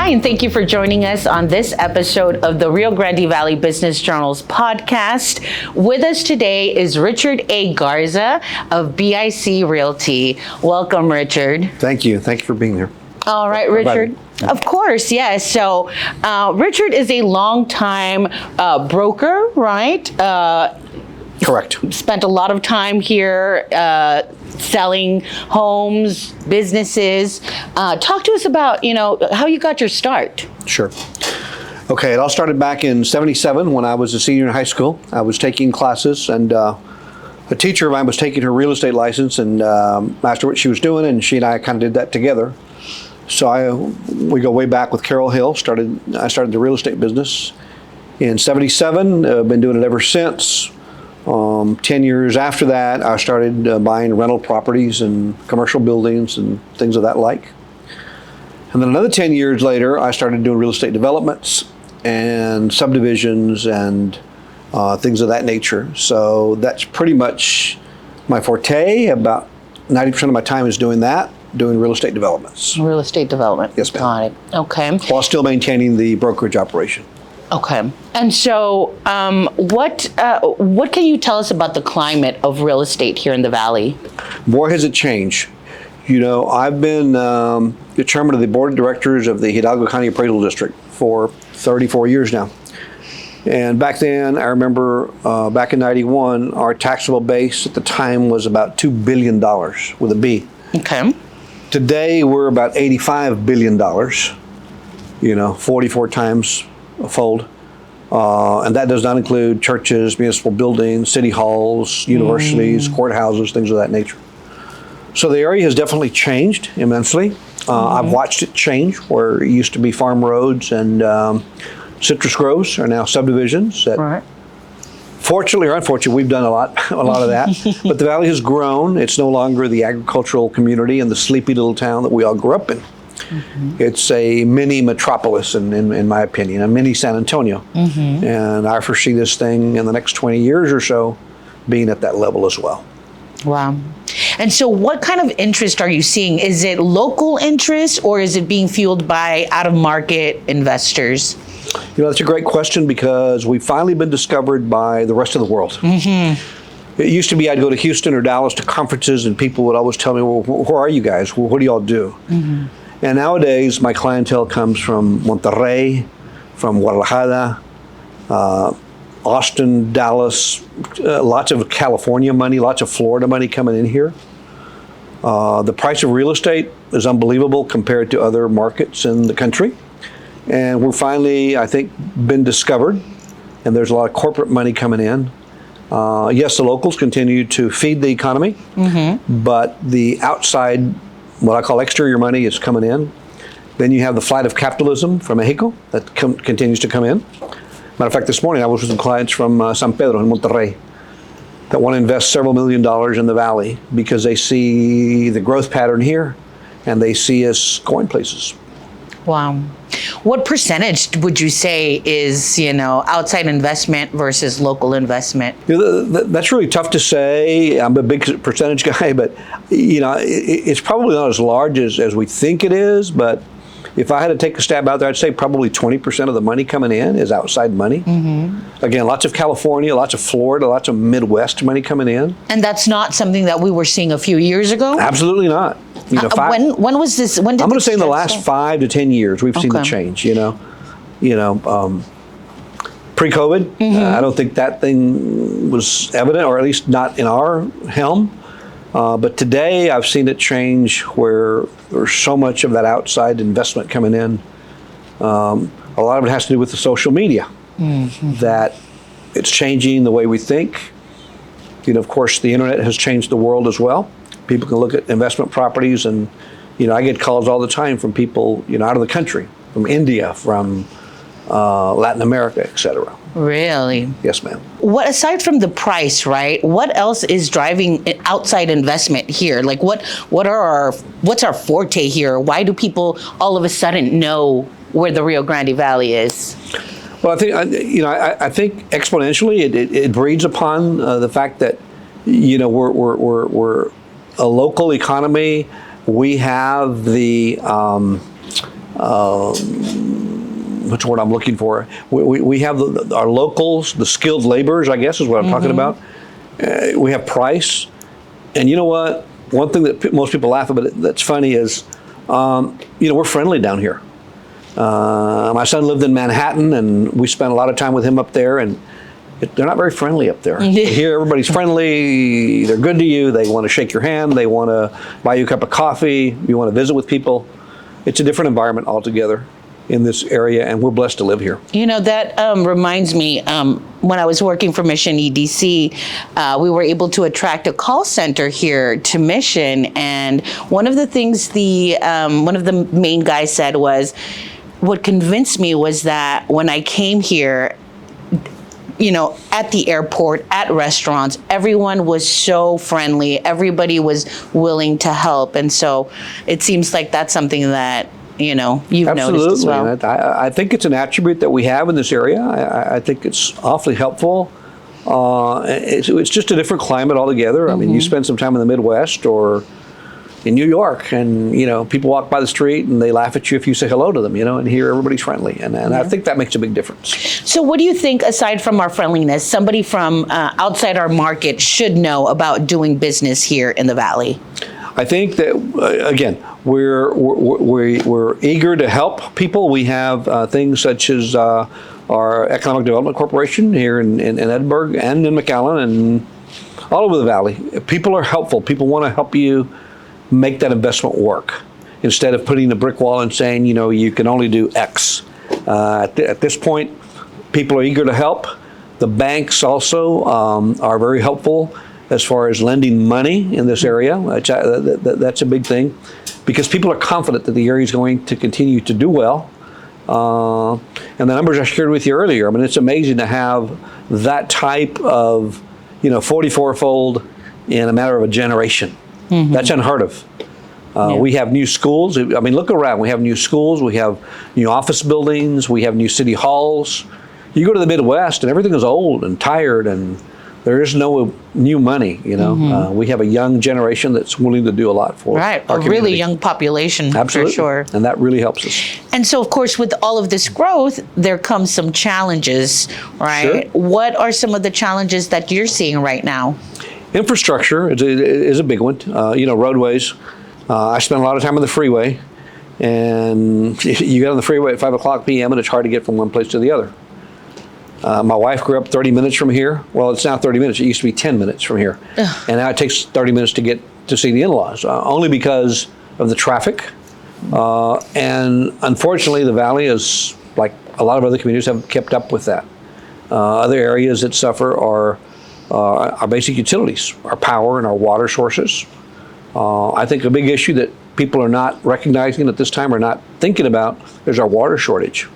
Hi, and thank you for joining us on this episode of the Rio Grande Valley Business Journal's podcast. With us today is Richard A. Garza of BIC Realty. Welcome, Richard. Thank you. Thank you for being here. All right, Richard. Of course, yes. So Richard is a longtime broker, right? Correct. Spent a lot of time here selling homes, businesses. Talk to us about, how you got your start. Sure. Okay, it all started back in '77 when I was a senior in high school. I was taking classes, and a teacher of mine was taking her real estate license and asked her what she was doing, and she and I kind of did that together. So we go way back with Carol Hill. I started the real estate business in '77. I've been doing it ever since. 10 years after that, I started buying rental properties and commercial buildings and things of that like. And then another 10 years later, I started doing real estate developments and subdivisions and things of that nature. So that's pretty much my forte. About 90% of my time is doing that, doing real estate developments. Real estate development. Yes, ma'am. Got it. Okay. While still maintaining the brokerage operation. Okay. And so what can you tell us about the climate of real estate here in the Valley? Boy, has it changed. I've been the chairman of the board of directors of the Hidalgo County Appraisal District for 34 years now. And back then, I remember back in '91, our taxable base at the time was about $2 billion with a B. Okay. Today, we're about $85 billion, 44 times a fold. And that does not include churches, municipal buildings, city halls, universities, courthouses, things of that nature. So the area has definitely changed immensely. I've watched it change where it used to be farm roads and citrus groves are now subdivisions. That, fortunately or unfortunately, we've done a lot of that. But the valley has grown. It's no longer the agricultural community and the sleepy little town that we all grew up in. It's a mini metropolis, in my opinion, a mini San Antonio. And I foresee this thing in the next 20 years or so being at that level as well. Wow. And so what kind of interest are you seeing? Is it local interest or is it being fueled by out-of-market investors? That's a great question because we've finally been discovered by the rest of the world. It used to be I'd go to Houston or Dallas to conferences and people would always tell me, well, who are you guys? Well, what do y'all do? And nowadays, my clientele comes from Monterrey, from Guadalajara, Austin, Dallas, lots of California money, lots of Florida money coming in here. The price of real estate is unbelievable compared to other markets in the country. And we're finally, I think, been discovered, and there's a lot of corporate money coming in. Yes, the locals continue to feed the economy, but the outside, what I call exterior money, is coming in. Then you have the flight of capitalism from Mexico that continues to come in. Matter of fact, this morning I was with some clients from San Pedro in Monterrey that want to invest several $1 million in the valley because they see the growth pattern here and they see us going places. Wow. What percentage would you say is, outside investment versus local investment? That's really tough to say. I'm a big percentage guy, but it's probably not as large as we think it is. But if I had to take a stab out there, I'd say probably 20% of the money coming in is outside money. Again, lots of California, lots of Florida, lots of Midwest money coming in. And that's not something that we were seeing a few years ago? Absolutely not. When was this? When did I'm going to say in the last 5 to 10 years, we've seen the change. Pre-COVID, I don't think that thing was evident, or at least not in our helm. But today, I've seen it change where there's so much of that outside investment coming in. A lot of it has to do with the social media, that it's changing the way we think. Of course, the internet has changed the world as well. People can look at investment properties and, I get calls all the time from people, out of the country, from India, from Latin America, et cetera. Really? Yes, ma'am. What, aside from the price, right, what else is driving outside investment here? Like what's our forte here? Why do people all of a sudden know where the Rio Grande Valley is? Well, I think exponentially it breeds upon the fact that, we're a local economy. We have the what's the word I'm looking for? We have our locals, the skilled laborers, I guess is what I'm talking about. We have price. And you know what? One thing that most people laugh about that's funny is, we're friendly down here. My son lived in Manhattan, and we spent a lot of time with him up there, and they're not very friendly up there. Here, everybody's friendly. They're good to you. They want to shake your hand. They want to buy you a cup of coffee. You want to visit with people. It's a different environment altogether in this area, and we're blessed to live here. That reminds me, when I was working for Mission EDC, we were able to attract a call center here to Mission, and one of the things one of the main guys said was, what convinced me was that when I came here, at the airport, at restaurants, everyone was so friendly. Everybody was willing to help. And so it seems like that's something that, you've noticed as well. Absolutely. I think it's an attribute that we have in this area. I think it's awfully helpful. It's just a different climate altogether. I mean, you spend some time in the Midwest or in New York, and people walk by the street and they laugh at you if you say hello to them, and here everybody's friendly, and I think that makes a big difference. So what do you think, aside from our friendliness, somebody from outside our market should know about doing business here in the Valley? I think that again, we're eager to help people. We have things such as our Economic Development Corporation here in Edinburgh and in McAllen and all over the Valley. People are helpful. People want to help you make that investment work instead of putting a brick wall and saying, you can only do X. At this point, people are eager to help. The banks also are very helpful as far as lending money in this area. That's a big thing because people are confident that the area is going to continue to do well. And the numbers I shared with you earlier, I mean, it's amazing to have that type of, 44-fold in a matter of a generation. That's unheard of. We have new schools. I mean, look around. We have new schools. We have new office buildings. We have new city halls. You go to the Midwest and everything is old and tired and there is no new money, We have a young generation that's willing to do a lot for our community. Really young population. Absolutely. For sure. And that really helps us. And so, of course, with all of this growth, there comes some challenges, right? Sure. What are some of the challenges that you're seeing right now? Infrastructure is a big one. Roadways. I spend a lot of time on the freeway, and you get on the freeway at 5:00 p.m. and it's hard to get from one place to the other. My wife grew up 30 minutes from here. Well, it's now 30 minutes. It used to be 10 minutes from here. Ugh. And now it takes 30 minutes to get to see the in-laws, only because of the traffic. And unfortunately, the Valley is, like a lot of other communities, have kept up with that. Other areas that suffer are our basic utilities, our power and our water sources. I think a big issue that people are not recognizing at this time or not thinking about is our water shortage.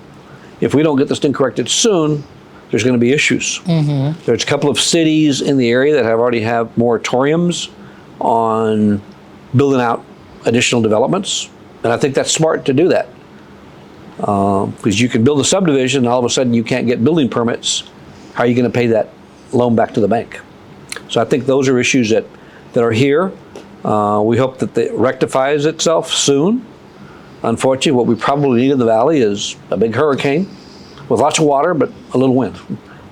If we don't get this thing corrected soon, there's going to be issues. There's a couple of cities in the area that already have moratoriums on building out additional developments, and I think that's smart to do that because you can build a subdivision and all of a sudden you can't get building permits. How are you going to pay that loan back to the bank? So I think those are issues that are here. We hope that it rectifies itself soon. Unfortunately, what we probably need in the Valley is a big hurricane with lots of water, but a little wind.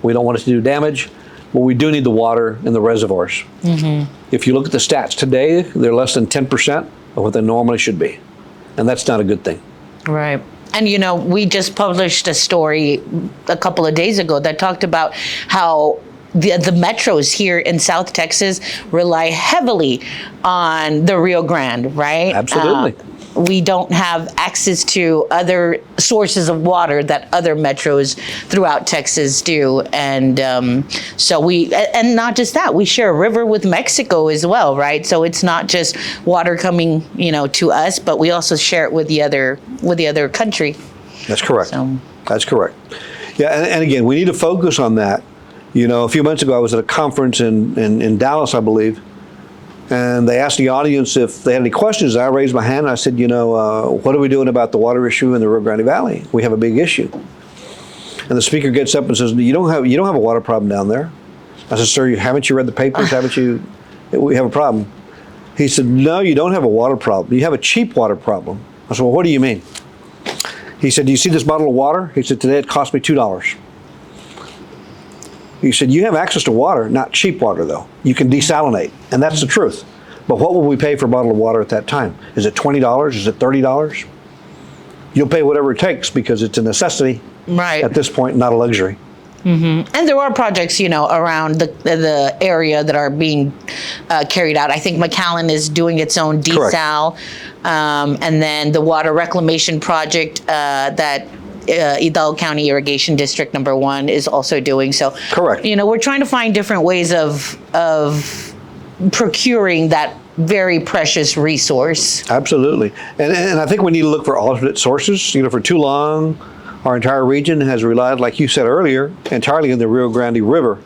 We don't want it to do damage, but we do need the water in the reservoirs. If you look at the stats today, they're less than 10% of what they normally should be. And that's not a good thing. Right. And, we just published a story a couple of days ago that talked about how the metros here in South Texas rely heavily on the Rio Grande, right? Absolutely. We don't have access to other sources of water that other metros throughout Texas do. And so and not just that, we share a river with Mexico as well, right? So it's not just water coming, to us, but we also share it with the other country. That's correct. So. That's correct. Yeah, and again, we need to focus on that. A few months ago, I was at a conference in Dallas, I believe, and they asked the audience if they had any questions. I raised my hand and I said, what are we doing about the water issue in the Rio Grande Valley? We have a big issue. And the speaker gets up and says, you don't have a water problem down there. I said, sir, haven't you read the papers? We have a problem. He said, no, you don't have a water problem. You have a cheap water problem. I said, well, what do you mean? He said, "Do you see this bottle of water?" He said, "Today it cost me $2." He said, "You have access to water, not cheap water though. You can desalinate." And that's the truth. But what will we pay for a bottle of water at that time? Is it $20? Is it $30? You'll pay whatever it takes because it's a necessity Right. at this point, not a luxury. And there are projects, around the area that are being carried out. I think McAllen is doing its own desal, and then the water reclamation project that Hidalgo County Irrigation District number 1 is also doing. So, Correct. We're trying to find different ways of procuring that very precious resource. Absolutely. And I think we need to look for alternate sources. For too long, our entire region has relied, like you said earlier, entirely on the Rio Grande River.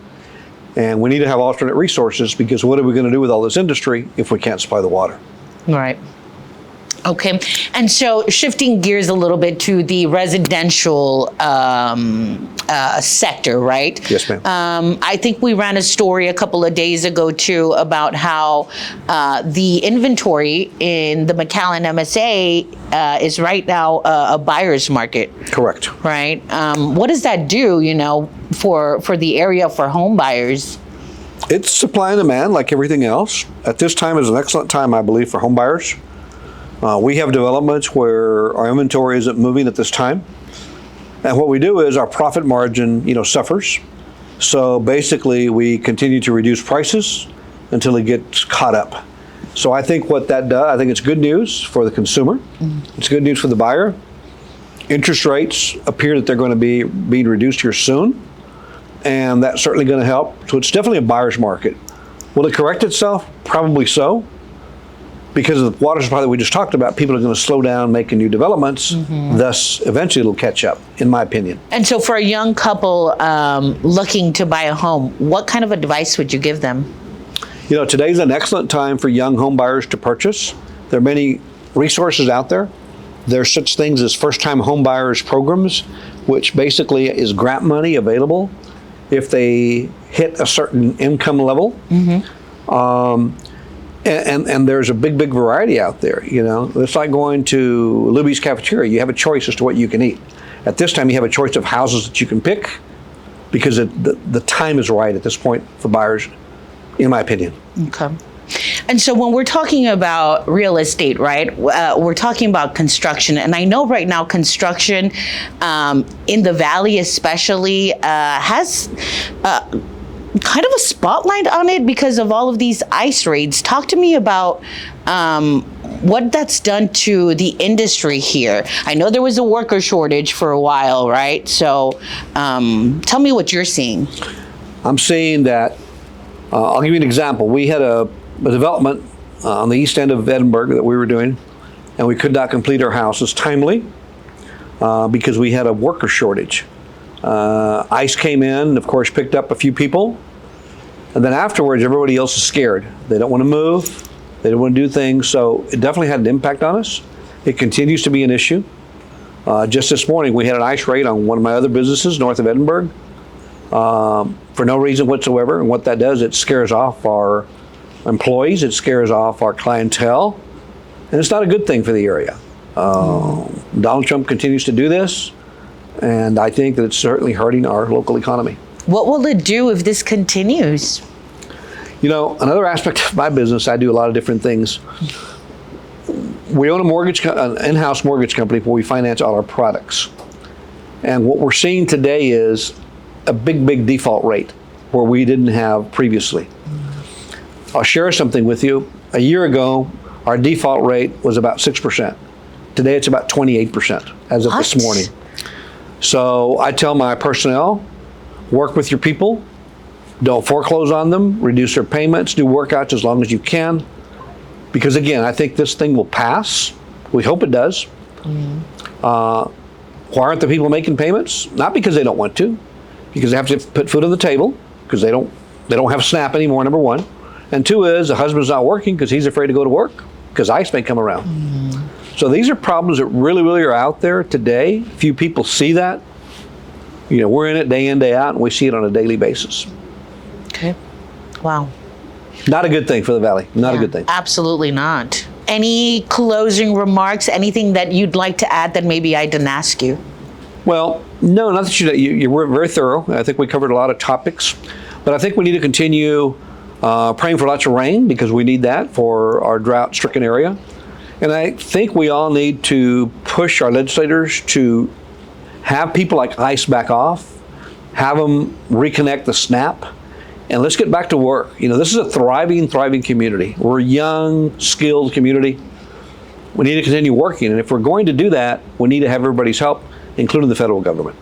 And we need to have alternate resources because what are we going to do with all this industry if we can't supply the water? Right. Okay. And so shifting gears a little bit to the residential sector, right? Yes, ma'am. I think we ran a story a couple of days ago too about how the inventory in the McAllen MSA is right now a buyer's market. Correct. Right. What does that do, for the area for home buyers? It's supply and demand like everything else. At this time is an excellent time, I believe, for home buyers. We have developments where our inventory isn't moving at this time. And what we do is our profit margin, suffers. So basically we continue to reduce prices until it gets caught up. So I think what that does, I think it's good news for the consumer. It's good news for the buyer. Interest rates appear that they're going to be being reduced here soon. And that's certainly going to help. So it's definitely a buyer's market. Will it correct itself? Probably so. Because of the water supply that we just talked about, people are going to slow down making new developments. Thus, eventually it'll catch up, in my opinion. And so for a young couple looking to buy a home, what kind of advice would you give them? Today's an excellent time for young home buyers to purchase. There are many resources out there. There's such things as first-time home buyers programs, which basically is grant money available if they hit a certain income level. And there's a big variety out there, It's like going to Libby's Cafeteria. You have a choice as to what you can eat. At this time, you have a choice of houses that you can pick because the time is right at this point for buyers, in my opinion. Okay. And so when we're talking about real estate, right, we're talking about construction. And I know right now construction in the Valley especially has kind of a spotlight on it because of all of these ICE raids. Talk to me about what that's done to the industry here. I know there was a worker shortage for a while, right? So tell me what you're seeing. I'm seeing that, I'll give you an example. We had a development on the east end of Edinburgh that we were doing, and we could not complete our houses timely because we had a worker shortage. ICE came in, of course, picked up a few people, and then afterwards, everybody else is scared. They don't want to move. They don't want to do things. So it definitely had an impact on us. It continues to be an issue. Just this morning, we had an ICE raid on one of my other businesses north of Edinburgh for no reason whatsoever. And what that does, it scares off our employees. It scares off our clientele. And it's not a good thing for the area. Donald Trump continues to do this. And I think that it's certainly hurting our local economy. What will it do if this continues? Another aspect of my business, I do a lot of different things. We own an in-house mortgage company where we finance all our products. And what we're seeing today is a big default rate where we didn't have previously. I'll share something with you. A year ago, our default rate was about 6%. Today, it's about 28% as of this morning. So I tell my personnel, work with your people, don't foreclose on them, reduce their payments, do workouts as long as you can. Because again, I think this thing will pass. We hope it does. Why aren't the people making payments? Not because they don't want to, because they have to put food on the table, because they don't have SNAP anymore, number one. And two is the husband's not working because he's afraid to go to work because ICE may come around. So these are problems that really are out there today. Few people see that. We're in it day in, day out, and we see it on a daily basis. Okay. Wow. Not a good thing for the Valley. Not a good thing. Absolutely not. any closing remarks, anything that you'd like to add that maybe I didn't ask you? Well, no, not that you were very thorough. I think we covered a lot of topics, but I think we need to continue praying for lots of rain, because we need that for our drought-stricken area. And I think we all need to push our legislators to have people like ICE back off, have them reconnect the SNAP, and let's get back to work. This is a thriving community. We're a young, skilled community. We need to continue working, and if we're going to do that, we need to have everybody's help, including the federal government.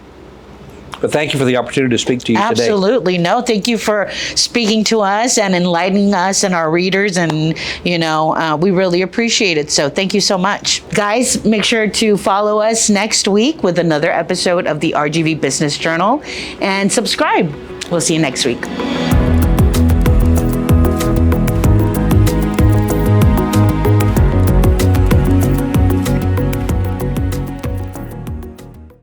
But thank you for the opportunity to speak to you today. Absolutely. No, thank you for speaking to us and enlightening us and our readers. And, we really appreciate it. So thank you so much. Guys, make sure to follow us next week with another episode of the RGV Business Journal and subscribe. We'll see you next week.